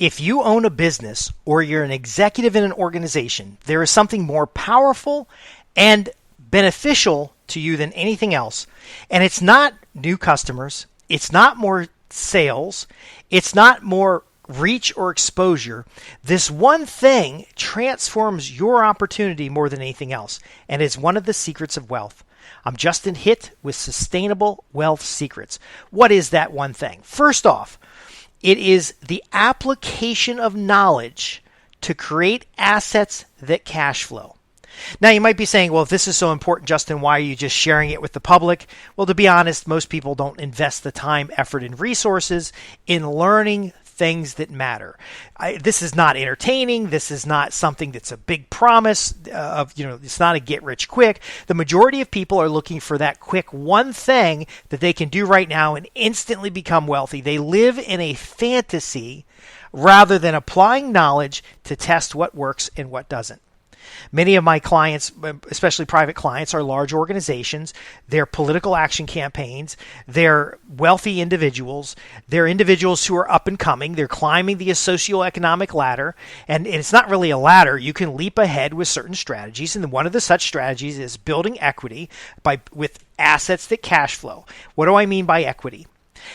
If you own a business or you're an executive in an organization, there is something more powerful and beneficial to you than anything else. And it's not new customers. It's not more sales. It's not more reach or exposure. This one thing transforms your opportunity more than anything else, and is one of the secrets of wealth. I'm Justin Hitt with Sustainable Wealth Secrets. What is that one thing? First off, it is the application of knowledge to create assets that cash flow. Now, you might be saying, well, if this is so important, Justin, why are you just sharing it with the public? Well, to be honest, most people don't invest the time, effort, and resources in learning things that matter. This is not entertaining. This is not something that's a big promise of, it's not a get rich quick. The majority of people are looking for that quick one thing that they can do right now and instantly become wealthy. They live in a fantasy rather than applying knowledge to test what works and what doesn't. Many of my clients, especially private clients, are large organizations. They're political action campaigns. They're wealthy individuals. They're individuals who are up and coming. They're climbing the socioeconomic ladder. And it's not really a ladder. You can leap ahead with certain strategies. And one of the such strategies is building equity with assets that cash flow. What do I mean by equity?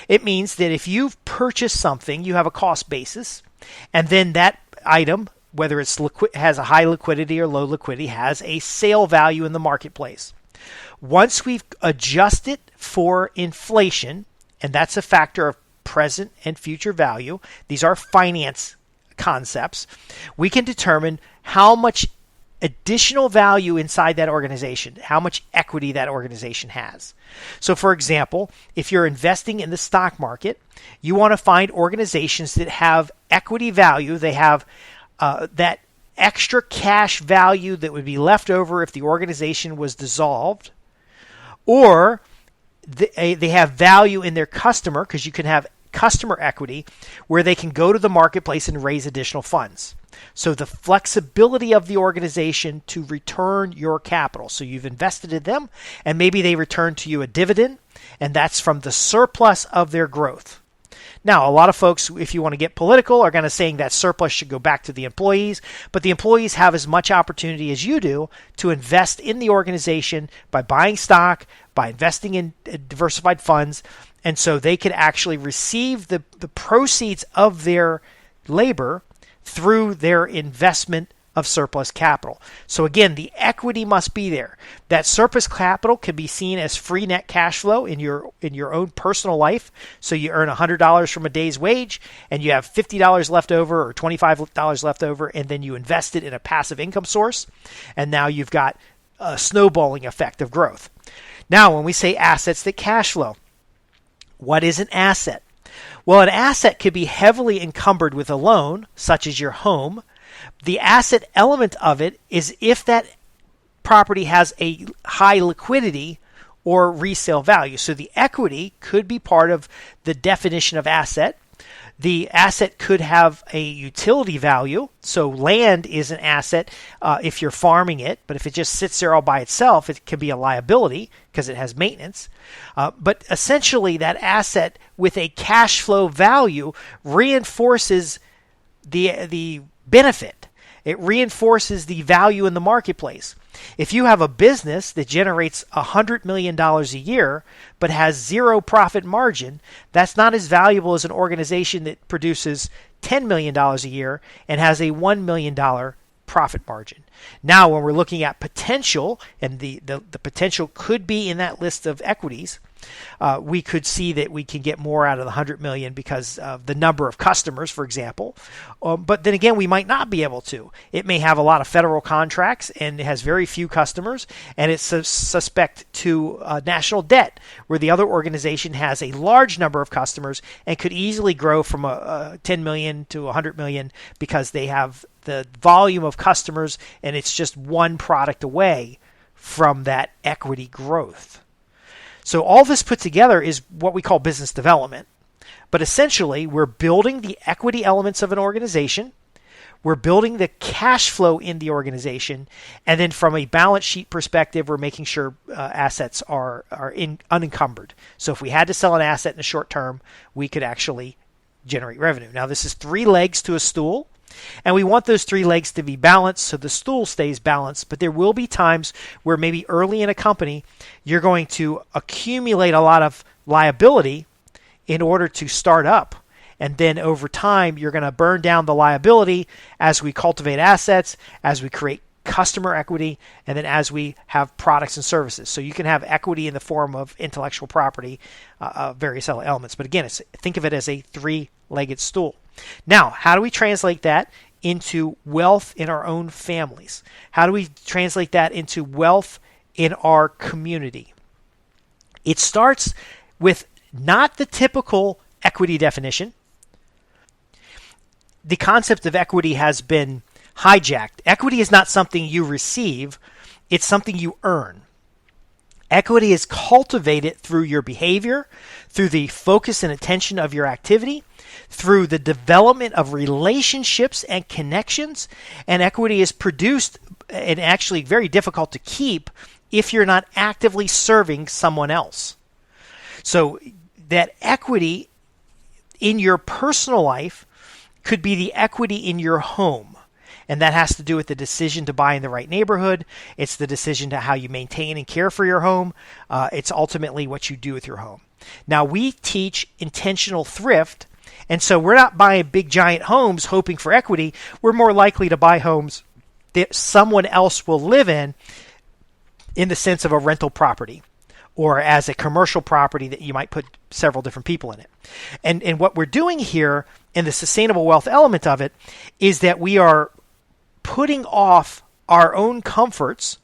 It means that if you've purchased something, you have a cost basis, and then that item, whether it's has a high liquidity or low liquidity, has a sale value in the marketplace. Once we've adjusted for inflation, and that's a factor of present and future value, these are finance concepts, we can determine how much additional value inside that organization, how much equity that organization has. So, for example, if you're investing in the stock market, you want to find organizations that have equity value. They have that extra cash value that would be left over if the organization was dissolved, or they have value in their customer, because you can have customer equity where they can go to the marketplace and raise additional funds. So the flexibility of the organization to return your capital. So you've invested in them, and maybe they return to you a dividend, and that's from the surplus of their growth. Now, a lot of folks, if you want to get political, are going to saying that surplus should go back to the employees, but the employees have as much opportunity as you do to invest in the organization by buying stock, by investing in diversified funds, and so they could actually receive the proceeds of their labor through their investment of surplus capital. So again, the equity must be there. That surplus capital can be seen as free net cash flow in your own personal life. So you earn $100 from a day's wage, and you have $50 left over or $25 left over, and then you invest it in a passive income source, and now you've got a snowballing effect of growth. Now, when we say assets that cash flow, what is an asset? Well, an asset could be heavily encumbered with a loan, such as your home. The asset element of it is if that property has a high liquidity or resale value. So the equity could be part of the definition of asset. The asset could have a utility value. So land is an asset if you're farming it, but if it just sits there all by itself, it can be a liability because it has maintenance. But essentially, that asset with a cash flow value reinforces the benefit. It reinforces the value in the marketplace. If you have a business that generates $100 million a year but has zero profit margin, that's not as valuable as an organization that produces $10 million a year and has a $1 million profit margin. Now, when we're looking at potential, and the potential could be in that list of equities, we could see that we can get more out of the 100 million because of the number of customers, for example. But then again, we might not be able to. It may have a lot of federal contracts and it has very few customers, and it's suspect to national debt, where the other organization has a large number of customers and could easily grow from a 10 million to 100 million because they have the volume of customers, and it's just one product away from that equity growth. So all this put together is what we call business development. But essentially, we're building the equity elements of an organization. We're building the cash flow in the organization. And then from a balance sheet perspective, we're making sure assets are unencumbered. So if we had to sell an asset in the short term, we could actually generate revenue. Now, this is 3 legs to a stool, and we want those 3 legs to be balanced so the stool stays balanced. But there will be times where maybe early in a company, you're going to accumulate a lot of liability in order to start up. And then over time, you're going to burn down the liability as we cultivate assets, as we create customer equity, and then as we have products and services. So you can have equity in the form of intellectual property, various elements. But again, think of it as a 3-legged stool. Now, how do we translate that into wealth in our own families? How do we translate that into wealth in our community? It starts with not the typical equity definition. The concept of equity has been hijacked. Equity is not something you receive, it's something you earn. Equity is cultivated through your behavior, through the focus and attention of your activity, through the development of relationships and connections, and equity is produced and actually very difficult to keep if you're not actively serving someone else. So that equity in your personal life could be the equity in your home. And that has to do with the decision to buy in the right neighborhood. It's the decision to how you maintain and care for your home. It's ultimately what you do with your home. Now, we teach intentional thrift, and so we're not buying big giant homes hoping for equity. We're more likely to buy homes that someone else will live in the sense of a rental property, or as a commercial property that you might put several different people in it. And what we're doing here in the sustainable wealth element of it is that we are putting off our own comforts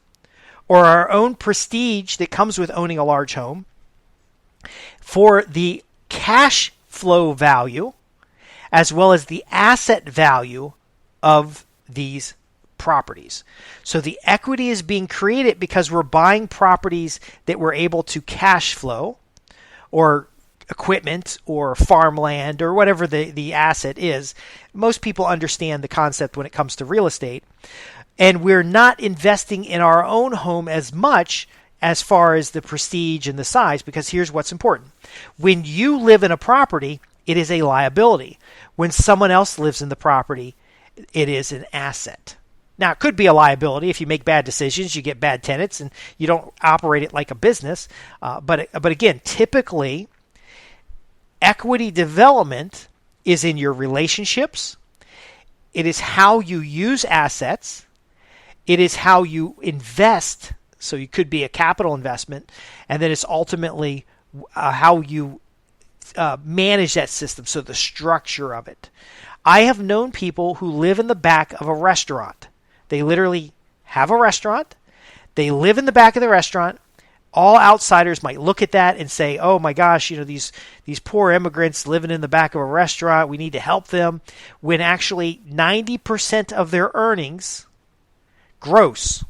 or our own prestige that comes with owning a large home for the cash flow value as well as the asset value of these properties. So the equity is being created because we're buying properties that we're able to cash flow, or equipment or farmland or whatever the asset is. Most people understand the concept when it comes to real estate. And we're not investing in our own home as much as far as the prestige and the size, because here's what's important. When you live in a property, it is a liability. When someone else lives in the property, it is an asset. Now, it could be a liability if you make bad decisions, you get bad tenants, and you don't operate it like a business. But again, typically, equity development is in your relationships. It is how you use assets. It is how you invest. So you could be a capital investment. And then it's ultimately how you manage that system. So the structure of it. I have known people who live in the back of a restaurant. They literally have a restaurant. They live in the back of the restaurant. All outsiders might look at that and say, oh my gosh, these poor immigrants living in the back of a restaurant, we need to help them. When actually 90% of their earnings, gross,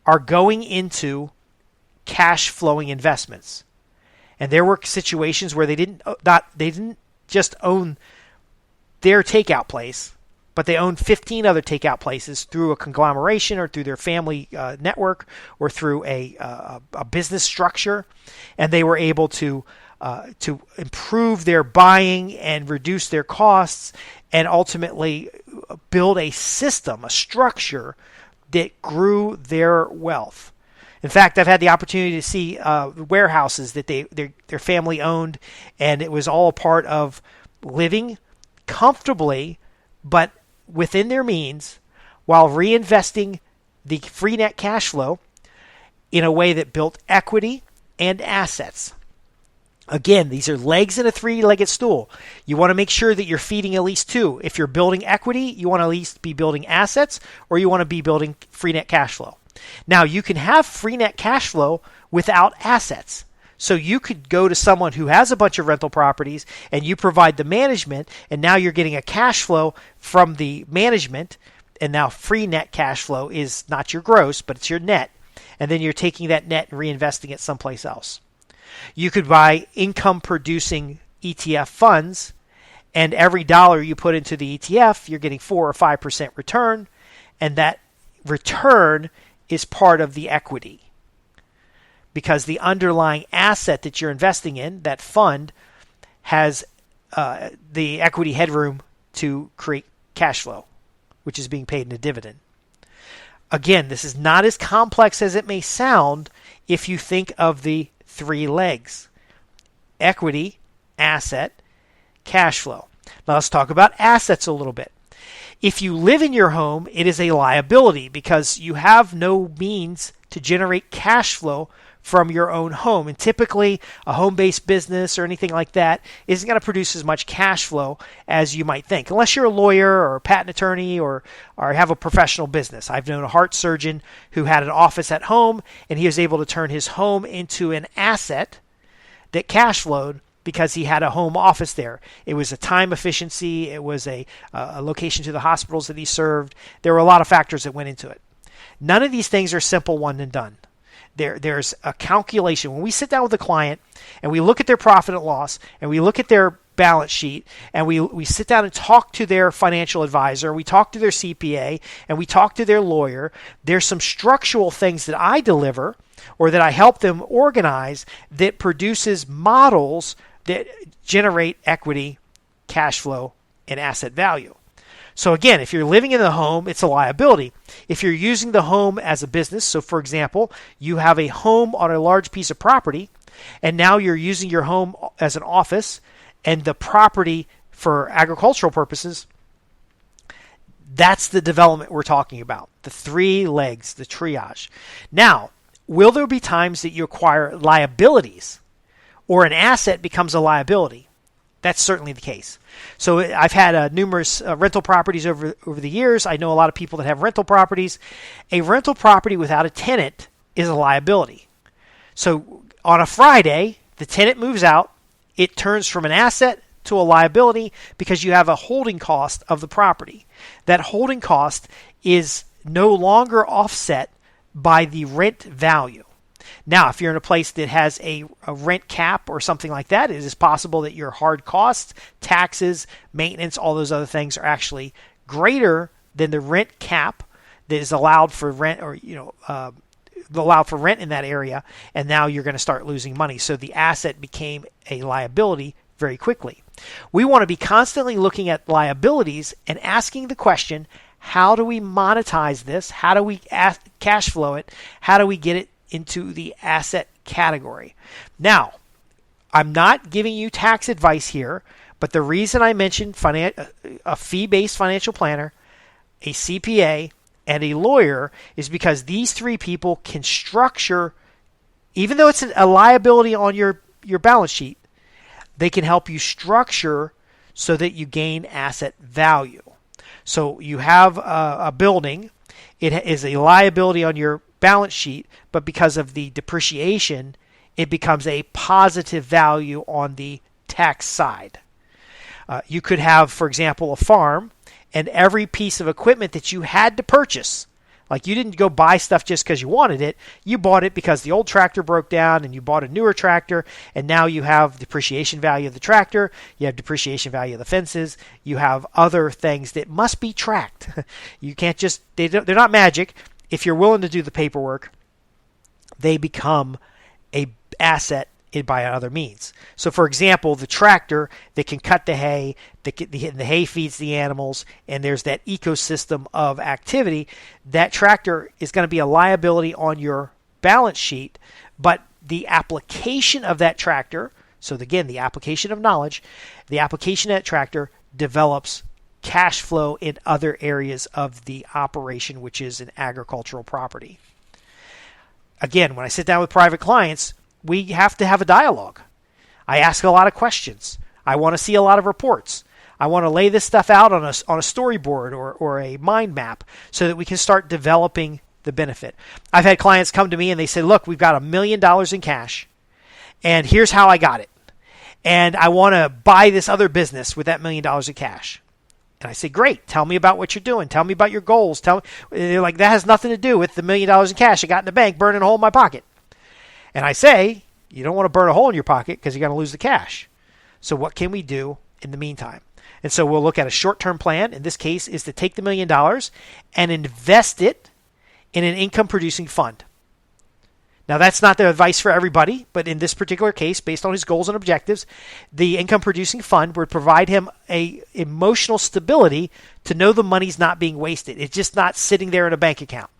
are going into cash flowing investments. And there were situations where they didn't just own their takeout place, but they own 15 other takeout places through a conglomeration or through their family network or through a business structure, and they were able to improve their buying and reduce their costs, and ultimately build a system, a structure that grew their wealth. In fact, I've had the opportunity to see warehouses that their family owned, and it was all a part of living comfortably, but within their means, while reinvesting the free net cash flow in a way that built equity and assets. Again, these are legs in a 3-legged stool. You want to make sure that you're feeding at least 2. If you're building equity, you want to at least be building assets, or you want to be building free net cash flow. Now, you can have free net cash flow without assets. So you could go to someone who has a bunch of rental properties and you provide the management, and now you're getting a cash flow from the management, and now free net cash flow is not your gross, but it's your net. And then you're taking that net and reinvesting it someplace else. You could buy income producing ETF funds, and every dollar you put into the ETF, you're getting 4 or 5% return, and that return is part of the equity. Because the underlying asset that you're investing in, that fund, has the equity headroom to create cash flow, which is being paid in a dividend. Again, this is not as complex as it may sound if you think of the three legs: equity, asset, cash flow. Now let's talk about assets a little bit. If you live in your home, it is a liability because you have no means to generate cash flow from your own home. And typically, a home-based business or anything like that isn't going to produce as much cash flow as you might think, unless you're a lawyer or a patent attorney or have a professional business. I've known a heart surgeon who had an office at home, and he was able to turn his home into an asset that cash flowed because he had a home office there. It was a time efficiency. It was a location to the hospitals that he served. There were a lot of factors that went into it. None of these things are simple one and done. There's a calculation. When we sit down with a client and we look at their profit and loss and we look at their balance sheet and we sit down and talk to their financial advisor, we talk to their CPA, and we talk to their lawyer, there's some structural things that I deliver or that I help them organize that produces models that generate equity, cash flow, and asset value. So again, if you're living in the home, it's a liability. If you're using the home as a business, so for example, you have a home on a large piece of property, and now you're using your home as an office and the property for agricultural purposes, that's the development we're talking about. The three legs, the triage. Now, will there be times that you acquire liabilities or an asset becomes a liability? That's certainly the case. So I've had numerous rental properties over the years. I know a lot of people that have rental properties. A rental property without a tenant is a liability. So on a Friday, the tenant moves out. It turns from an asset to a liability because you have a holding cost of the property. That holding cost is no longer offset by the rent value. Now, if you're in a place that has a rent cap or something like that, it is possible that your hard costs, taxes, maintenance, all those other things are actually greater than the rent cap that is allowed for rent or allowed for rent in that area, and now you're going to start losing money. So the asset became a liability very quickly. We want to be constantly looking at liabilities and asking the question, how do we monetize this? How do we cash flow it? How do we get it into the asset category? Now, I'm not giving you tax advice here, but the reason I mentioned a fee-based financial planner, a CPA, and a lawyer is because these three people can structure, even though it's a liability on your balance sheet, they can help you structure so that you gain asset value. So you have a building, it is a liability on your balance sheet, but because of the depreciation, it becomes a positive value on the tax side. You could have, for example, a farm, and every piece of equipment that you had to purchase, like you didn't go buy stuff just because you wanted it, you bought it because the old tractor broke down and you bought a newer tractor, and now you have depreciation value of the tractor, you have depreciation value of the fences, you have other things that must be tracked. You can't just, they're not magic. If you're willing to do the paperwork, they become a asset by other means. So, for example, the tractor that can cut the hay, the hay feeds the animals, and there's that ecosystem of activity, that tractor is going to be a liability on your balance sheet, but the application of that tractor, so again, the application of knowledge, the application of that tractor develops cash flow in other areas of the operation, which is an agricultural property. Again, when I sit down with private clients, we have to have a dialogue. I ask a lot of questions. I want to see a lot of reports. I want to lay this stuff out on a storyboard or a mind map so that we can start developing the benefit. I've had clients come to me and they say, look, we've got $1 million in cash, and here's how I got it. And I want to buy this other business with that $1 million in cash. And I say, great, tell me about what you're doing. Tell me about your goals. They're like, that has nothing to do with the $1 million in cash I got in the bank burning a hole in my pocket. And I say, you don't want to burn a hole in your pocket because you're going to lose the cash. So what can we do in the meantime? And so we'll look at a short-term plan. In this case, is to take the $1 million and invest it in an income-producing fund. Now, that's not the advice for everybody, but in this particular case, based on his goals and objectives, the income-producing fund would provide him a emotional stability to know the money's not being wasted. It's just not sitting there in a bank account.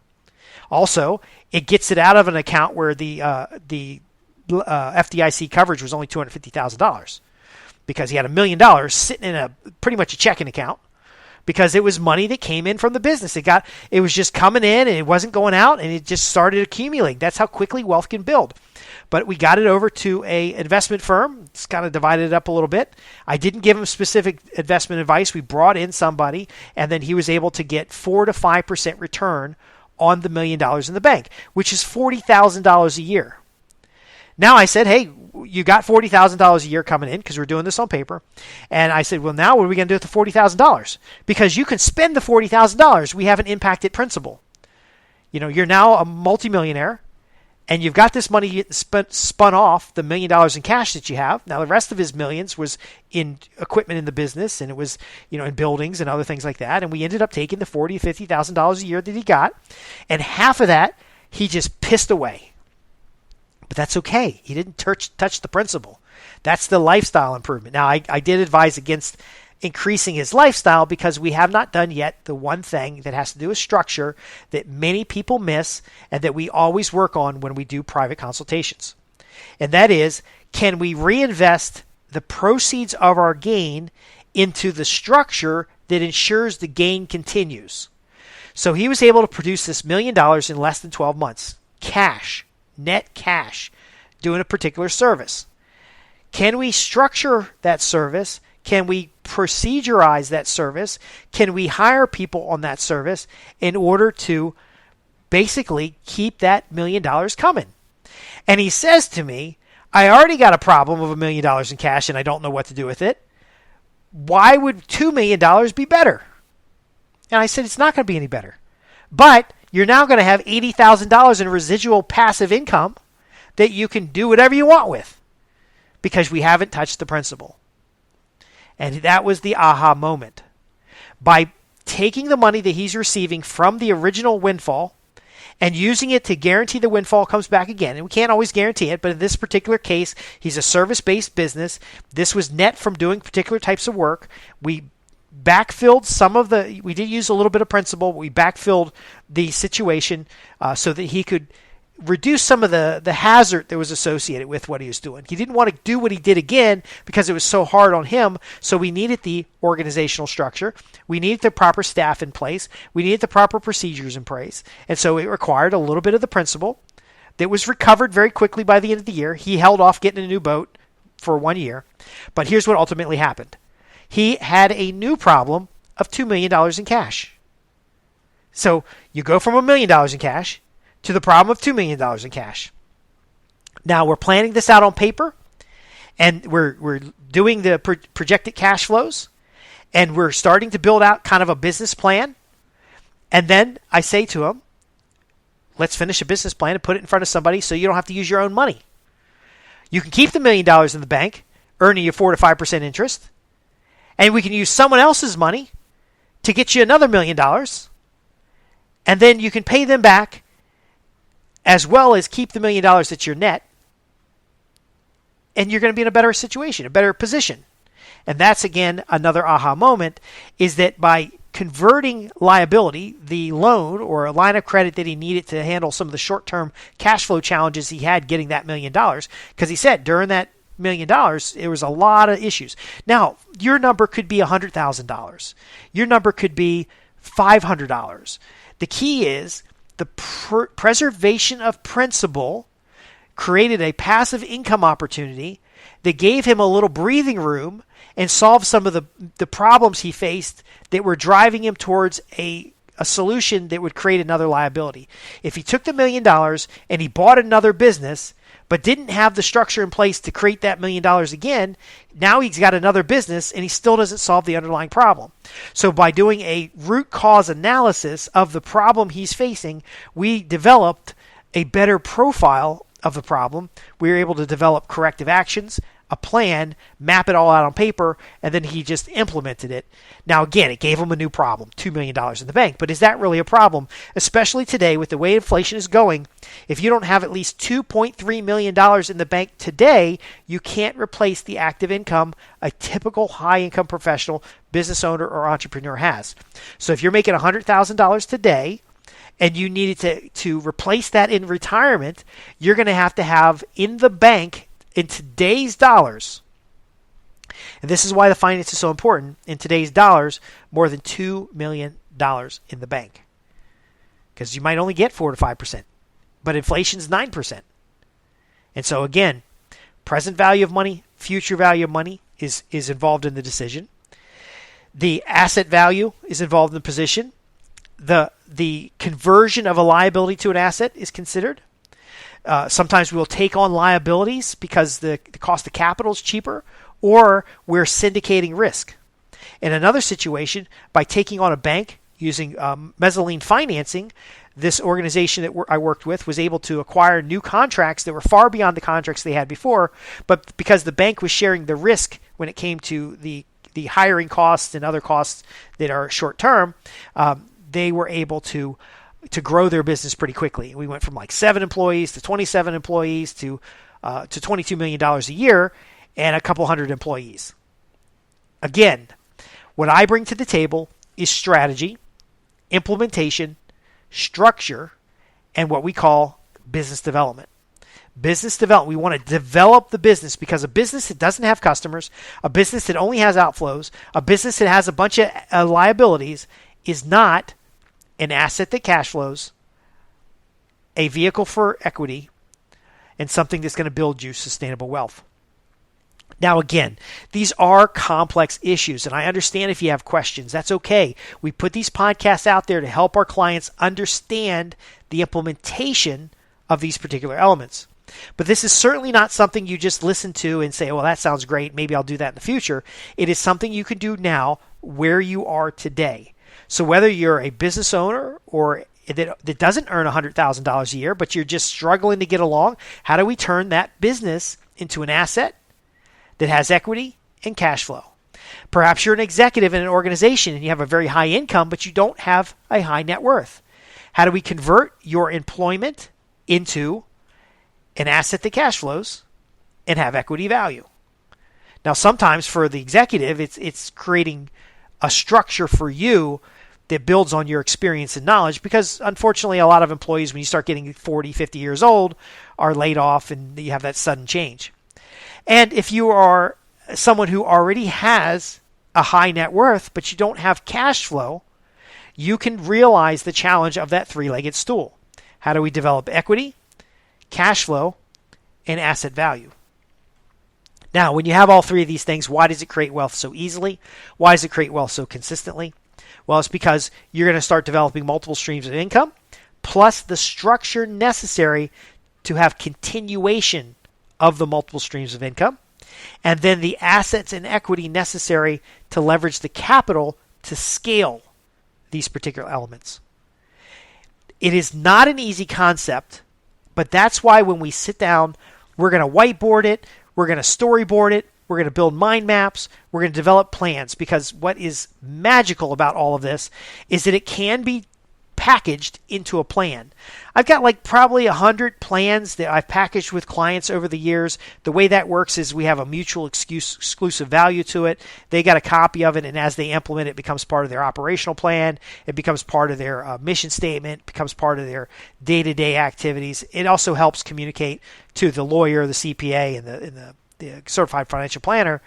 Also, it gets it out of an account where the FDIC coverage was only $250,000 because he had $1 million sitting in a pretty much a checking account, because it was money that came in from the business. It was just coming in and it wasn't going out, and it just started accumulating. That's how quickly wealth can build. But we got it over to a investment firm. It's kind of divided it up a little bit. I didn't give him specific investment advice. We brought in somebody, and then he was able to get 4 to 5% return on the $1 million in the bank, which is $40,000 a year. Now I said, hey, you got $40,000 a year coming in, because we're doing this on paper. And I said, well, now what are we going to do with the $40,000? Because you can spend the $40,000. We haven't impacted principal. You're now a multimillionaire, and you've got this money spun off the $1 million in cash that you have. Now, the rest of his millions was in equipment in the business, and it was, in buildings and other things like that. And we ended up taking the $40,000 to $50,000 a year that he got, and half of that he just pissed away. But that's okay. He didn't touch the principal. That's the lifestyle improvement. Now, I did advise against increasing his lifestyle, because we have not done yet the one thing that has to do with structure that many people miss and that we always work on when we do private consultations. And that is, can we reinvest the proceeds of our gain into the structure that ensures the gain continues? So he was able to produce this $1 million in less than 12 months. Cash. Net cash, doing a particular service. Can we structure that service? Can we procedurize that service? Can we hire people on that service in order to basically keep that $1 million coming? And he says to me, I already got a problem of $1 million in cash and I don't know what to do with it. Why would $2 million be better? And I said, it's not going to be any better. But you're now going to have $80,000 in residual passive income that you can do whatever you want with, because we haven't touched the principal. And that was the aha moment. By taking the money that he's receiving from the original windfall and using it to guarantee the windfall comes back again. And we can't always guarantee it, but in this particular case, he's a service-based business. This was net from doing particular types of work. We backfilled we did use a little bit of principal, but we backfilled the situation so that he could reduce some of the hazard that was associated with what he was doing. He didn't want to do what he did again because it was so hard on him, so we needed the organizational structure. We needed the proper staff in place. We needed the proper procedures in place. And so it required a little bit of the principal that was recovered very quickly by the end of the year. He held off getting a new boat for 1 year. But here's what ultimately happened. He had a new problem of $2 million in cash. So you go from $1 million in cash to the problem of $2 million in cash. Now we're planning this out on paper, and we're doing the projected cash flows, and we're starting to build out kind of a business plan. And then I say to him, let's finish a business plan and put it in front of somebody so you don't have to use your own money. You can keep the $1 million in the bank, earning you 4 to 5% interest. And we can use someone else's money to get you another $1 million. And then you can pay them back as well as keep the $1 million that's your net. And you're going to be in a better situation, a better position. And that's, again, another aha moment, is that by converting liability, the loan or a line of credit that he needed to handle some of the short-term cash flow challenges he had getting that $1 million, because he said during that $1 million, there was a lot of issues. Now, your number could be $100,000. Your number could be $500. The key is the preservation of principal created a passive income opportunity that gave him a little breathing room and solved some of the problems he faced that were driving him towards a solution that would create another liability. If he took the $1 million and he bought another business, but didn't have the structure in place to create that $1 million again, now he's got another business and he still doesn't solve the underlying problem. So by doing a root cause analysis of the problem he's facing, we developed a better profile of the problem. We were able to develop corrective actions, a plan, map it all out on paper, and then he just implemented it. Now, again, it gave him a new problem, $2 million in the bank. But is that really a problem? Especially today with the way inflation is going, if you don't have at least $2.3 million in the bank today, you can't replace the active income a typical high-income professional, business owner, or entrepreneur has. So if you're making $100,000 today, and you needed to replace that in retirement, you're going to have in the bank in today's dollars, and this is why the finance is so important, in today's dollars, more than $2 million in the bank. Because you might only get 4 to 5%, but inflation's 9%. And so again, present value of money, future value of money is involved in the decision. The asset value is involved in the position. The conversion of a liability to an asset is considered. Sometimes we'll take on liabilities because the cost of capital is cheaper, or we're syndicating risk. In another situation, by taking on a bank using mezzanine financing, this organization that I worked with was able to acquire new contracts that were far beyond the contracts they had before, but because the bank was sharing the risk when it came to the hiring costs and other costs that are short term, they were able to grow their business pretty quickly. We went from like 7 employees to 27 employees to $22 million a year and a couple hundred employees. Again, what I bring to the table is strategy, implementation, structure, and what we call business development. Business development, we want to develop the business, because a business that doesn't have customers, a business that only has outflows, a business that has a bunch of liabilities is not an asset that cash flows, a vehicle for equity, and something that's going to build you sustainable wealth. Now, again, these are complex issues, and I understand if you have questions. That's okay. We put these podcasts out there to help our clients understand the implementation of these particular elements. But this is certainly not something you just listen to and say, well, that sounds great. Maybe I'll do that in the future. It is something you can do now where you are today. So whether you're a business owner or that doesn't earn $100,000 a year, but you're just struggling to get along, how do we turn that business into an asset that has equity and cash flow? Perhaps you're an executive in an organization and you have a very high income, but you don't have a high net worth. How do we convert your employment into an asset that cash flows and have equity value? Now, sometimes for the executive, it's creating a structure for you that builds on your experience and knowledge, because unfortunately a lot of employees, when you start getting 40, 50 years old, are laid off and you have that sudden change. And if you are someone who already has a high net worth, but you don't have cash flow, you can realize the challenge of that three-legged stool. How do we develop equity, cash flow, and asset value? Now, when you have all three of these things, why does it create wealth so easily? Why does it create wealth so consistently? Well, it's because you're going to start developing multiple streams of income, plus the structure necessary to have continuation of the multiple streams of income, and then the assets and equity necessary to leverage the capital to scale these particular elements. It is not an easy concept, but that's why when we sit down, we're going to whiteboard it, we're going to storyboard it, we're going to build mind maps, we're going to develop plans, because what is magical about all of this is that it can be packaged into a plan. I've got like probably 100 plans that I've packaged with clients over the years. The way that works is we have a mutual exclusive value to it. They got a copy of it, and as they implement it, it becomes part of their operational plan. It becomes part of their mission statement, becomes part of their day-to-day activities. It also helps communicate to the lawyer, the CPA, and the certified financial planner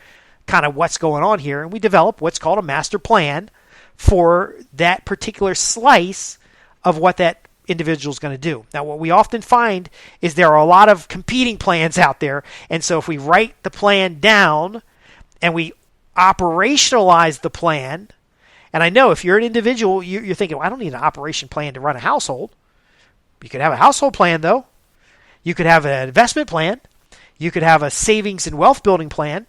kind of what's going on here. And we develop what's called a master plan for that particular slice of what that individual is going to do. Now, what we often find is there are a lot of competing plans out there. And so if we write the plan down and we operationalize the plan, and I know if you're an individual, you're thinking, well, I don't need an operation plan to run a household. You could have a household plan, though. You could have an investment plan. You could have a savings and wealth building plan.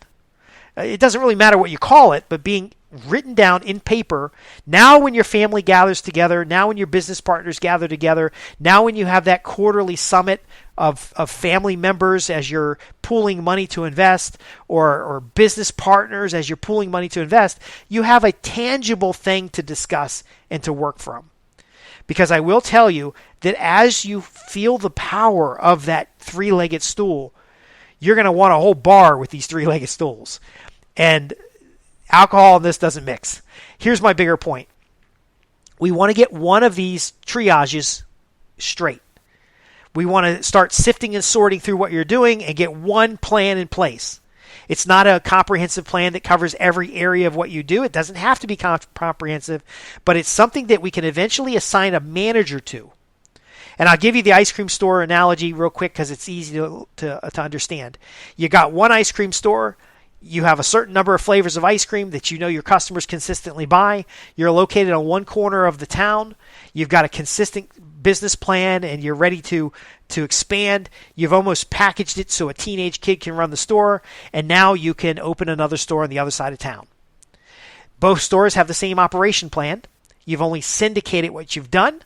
It doesn't really matter what you call it, but being written down in paper. Now when your family gathers together, now when your business partners gather together, now when you have that quarterly summit of family members as you're pooling money to invest, or business partners as you're pooling money to invest, you have a tangible thing to discuss and to work from. Because I will tell you that as you feel the power of that three-legged stool, you're going to want a whole bar with these three-legged stools. And alcohol in this doesn't mix. Here's my bigger point. We want to get one of these triages straight. We want to start sifting and sorting through what you're doing and get one plan in place. It's not a comprehensive plan that covers every area of what you do. It doesn't have to be comprehensive, but it's something that we can eventually assign a manager to. And I'll give you the ice cream store analogy real quick because it's easy to understand. You got one ice cream store. You have a certain number of flavors of ice cream that you know your customers consistently buy. You're located on one corner of the town. You've got a consistent business plan and you're ready to expand. You've almost packaged it so a teenage kid can run the store, and now you can open another store on the other side of town. Both stores have the same operation plan. You've only syndicated what you've done,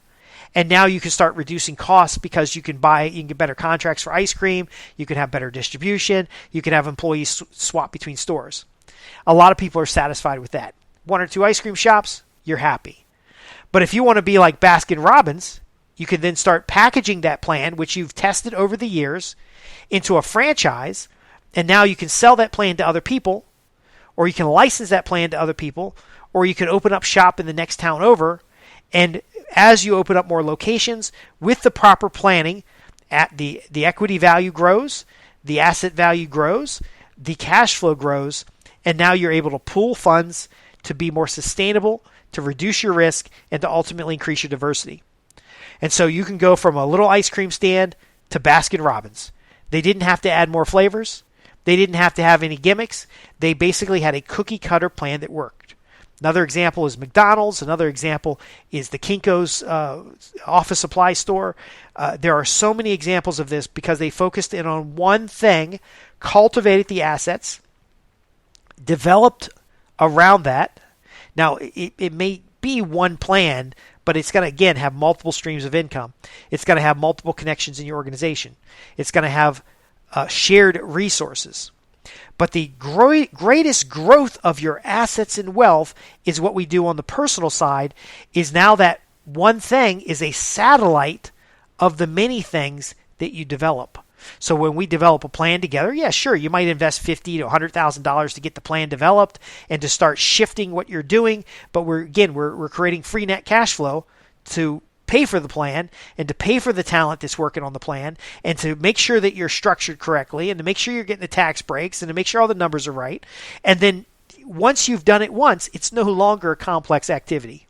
and now you can start reducing costs because you can get better contracts for ice cream, you can have better distribution, you can have employees swap between stores. A lot of people are satisfied with that. One or two ice cream shops, you're happy. But if you want to be like Baskin-Robbins, you can then start packaging that plan, which you've tested over the years, into a franchise, and now you can sell that plan to other people, or you can license that plan to other people, or you can open up shop in the next town over. And as you open up more locations with the proper planning, the equity value grows, the asset value grows, the cash flow grows, and now you're able to pool funds to be more sustainable, to reduce your risk, and to ultimately increase your diversity. And so you can go from a little ice cream stand to Baskin-Robbins. They didn't have to add more flavors. They didn't have to have any gimmicks. They basically had a cookie-cutter plan that worked. Another example is McDonald's. Another example is the Kinko's office supply store. There are so many examples of this because they focused in on one thing, cultivated the assets, developed around that. Now, it may be one plan, but it's going to, again, have multiple streams of income. It's going to have multiple connections in your organization. It's going to have shared resources. But the greatest growth of your assets and wealth is what we do on the personal side, is now that one thing is a satellite of the many things that you develop. So when we develop a plan together, yeah, sure, you might invest $50,000 to $100,000 to get the plan developed and to start shifting what you're doing. But we're creating free net cash flow to pay for the plan and to pay for the talent that's working on the plan and to make sure that you're structured correctly and to make sure you're getting the tax breaks and to make sure all the numbers are right. And then once you've done it once, it's no longer a complex activity.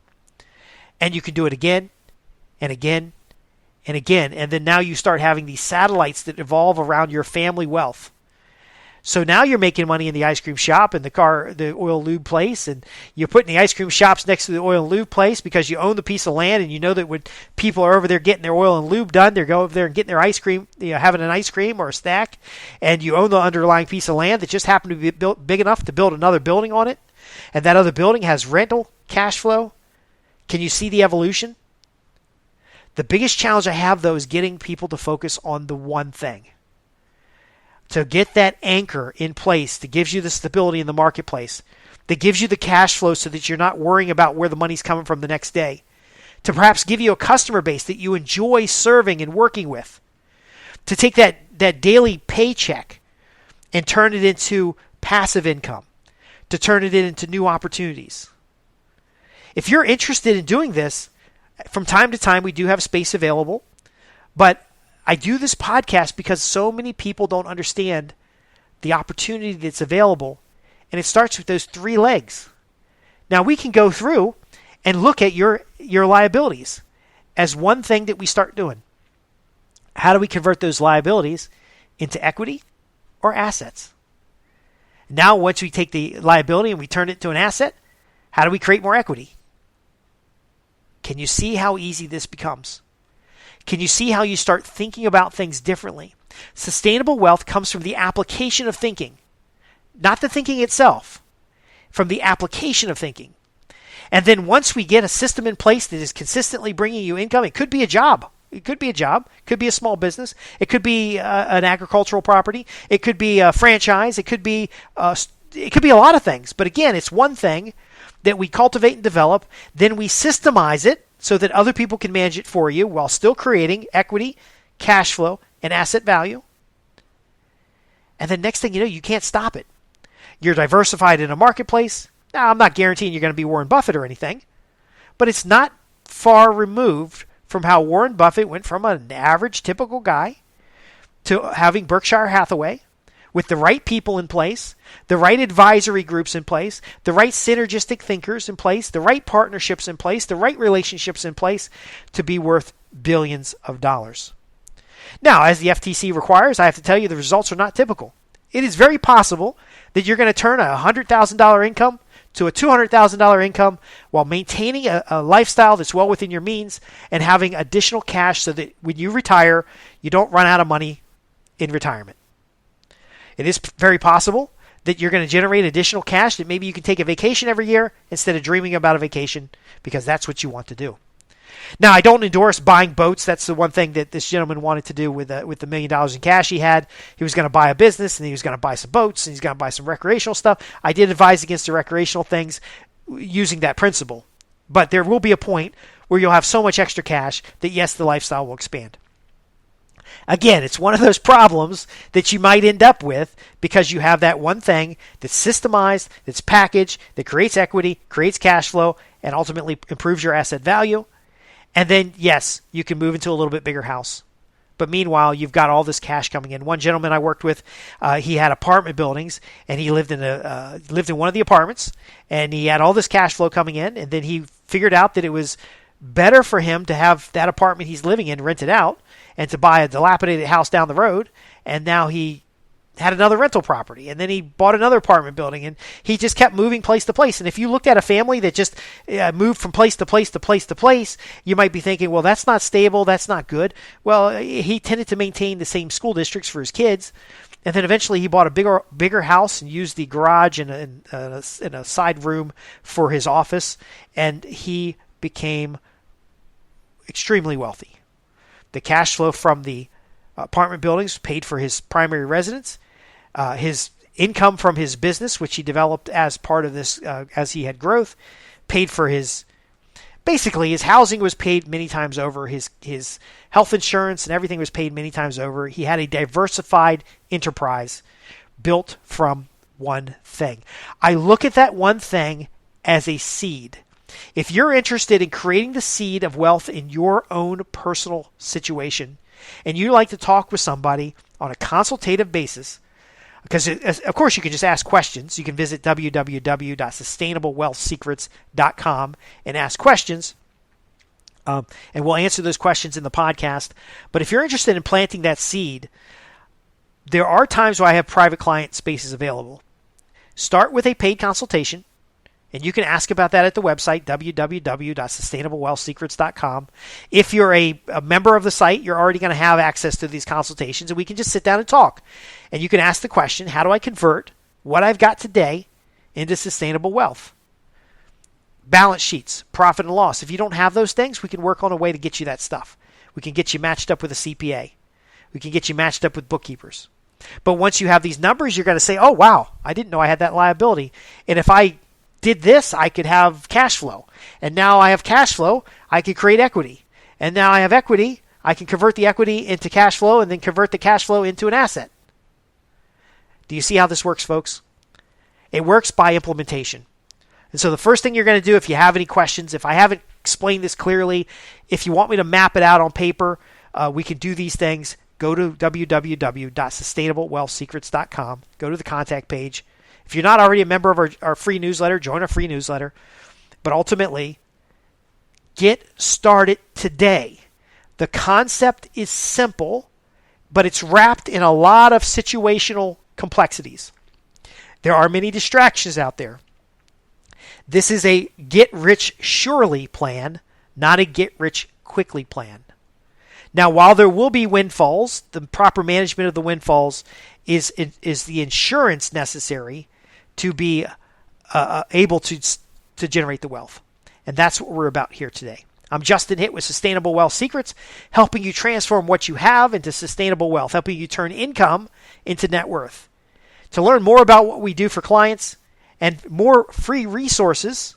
And you can do it again and again and again. And then now you start having these satellites that evolve around your family wealth. So now you're making money in the ice cream shop and the oil lube place, and you're putting the ice cream shops next to the oil and lube place because you own the piece of land, and you know that when people are over there getting their oil and lube done, they're going over there and getting their ice cream, having an ice cream or a snack, and you own the underlying piece of land that just happened to be built big enough to build another building on it, and that other building has rental cash flow. Can you see the evolution? The biggest challenge I have, though, is getting people to focus on the one thing. To get that anchor in place that gives you the stability in the marketplace, that gives you the cash flow so that you're not worrying about where the money's coming from the next day, to perhaps give you a customer base that you enjoy serving and working with, to take that daily paycheck and turn it into passive income, to turn it into new opportunities. If you're interested in doing this, from time to time we do have space available, but I do this podcast because so many people don't understand the opportunity that's available, and it starts with those three legs. Now, we can go through and look at your liabilities as one thing that we start doing. How do we convert those liabilities into equity or assets? Now, once we take the liability and we turn it to an asset, how do we create more equity? Can you see how easy this becomes? Can you see how you start thinking about things differently? Sustainable wealth comes from the application of thinking, not the thinking itself, from the application of thinking. And then once we get a system in place that is consistently bringing you income, it could be a job. It could be a job. It could be a small business. It could be an agricultural property. It could be a franchise. It could be a lot of things. But again, it's one thing that we cultivate and develop. Then we systemize it so that other people can manage it for you while still creating equity, cash flow, and asset value. And then next thing you know, you can't stop it. You're diversified in a marketplace. Now, I'm not guaranteeing you're going to be Warren Buffett or anything, but it's not far removed from how Warren Buffett went from an average, typical guy to having Berkshire Hathaway with the right people in place, the right advisory groups in place, the right synergistic thinkers in place, the right partnerships in place, the right relationships in place to be worth billions of dollars. Now, as the FTC requires, I have to tell you the results are not typical. It is very possible that you're going to turn a $100,000 income to a $200,000 income while maintaining a lifestyle that's well within your means and having additional cash so that when you retire, you don't run out of money in retirement. It is very possible that you're going to generate additional cash that maybe you can take a vacation every year instead of dreaming about a vacation because that's what you want to do. Now, I don't endorse buying boats. That's the one thing that this gentleman wanted to do with the $1 million in cash he had. He was going to buy a business, and he was going to buy some boats, and he's going to buy some recreational stuff. I did advise against the recreational things using that principle. But there will be a point where you'll have so much extra cash that, yes, the lifestyle will expand. Again, it's one of those problems that you might end up with because you have that one thing that's systemized, that's packaged, that creates equity, creates cash flow, and ultimately improves your asset value. And then, yes, you can move into a little bit bigger house. But meanwhile, you've got all this cash coming in. One gentleman I worked with, he had apartment buildings, and he lived in one of the apartments, and he had all this cash flow coming in. And then he figured out that it was better for him to have that apartment he's living in rented out and to buy a dilapidated house down the road. And now he had another rental property, and then he bought another apartment building, and he just kept moving place to place. And if you looked at a family that just moved from place to place to place to place, you might be thinking, well, that's not stable, that's not good. Well, he tended to maintain the same school districts for his kids, and then eventually he bought a bigger house and used the garage and a side room for his office, and he became extremely wealthy. The cash flow from the apartment buildings paid for his primary residence. His income from his business, which he developed as part of this, as he had growth, paid for his housing was paid many times over. His health insurance and everything was paid many times over. He had a diversified enterprise built from one thing. I look at that one thing as a seed. If you're interested in creating the seed of wealth in your own personal situation, and you like to talk with somebody on a consultative basis, because, of course, you can just ask questions. You can visit www.sustainablewealthsecrets.com and ask questions, and we'll answer those questions in the podcast. But if you're interested in planting that seed, there are times where I have private client spaces available. Start with a paid consultation, and you can ask about that at the website, www.sustainablewealthsecrets.com. If you're a member of the site, you're already going to have access to these consultations, and we can just sit down and talk. And you can ask the question, how do I convert what I've got today into sustainable wealth? Balance sheets, profit and loss. If you don't have those things, we can work on a way to get you that stuff. We can get you matched up with a CPA. We can get you matched up with bookkeepers. But once you have these numbers, you're going to say, oh, wow, I didn't know I had that liability. And if I did this, I could have cash flow. And now I have cash flow, I could create equity. And now I have equity, I can convert the equity into cash flow and then convert the cash flow into an asset. Do you see how this works, folks? It works by implementation. And so the first thing you're going to do, if you have any questions, if I haven't explained this clearly, if you want me to map it out on paper, we can do these things. Go to www.sustainablewealthsecrets.com. Go to the contact page. If you're not already a member of our free newsletter, join our free newsletter. But ultimately, get started today. The concept is simple, but it's wrapped in a lot of situational complexities. There are many distractions out there. This is a get-rich-surely plan, not a get-rich-quickly plan. Now, while there will be windfalls, the proper management of the windfalls is the insurance necessary to be able to generate the wealth. And that's what we're about here today. I'm Justin Hitt with Sustainable Wealth Secrets, helping you transform what you have into sustainable wealth, helping you turn income into net worth. To learn more about what we do for clients and more free resources,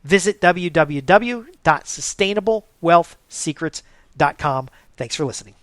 visit www.sustainablewealthsecrets.com. Thanks for listening.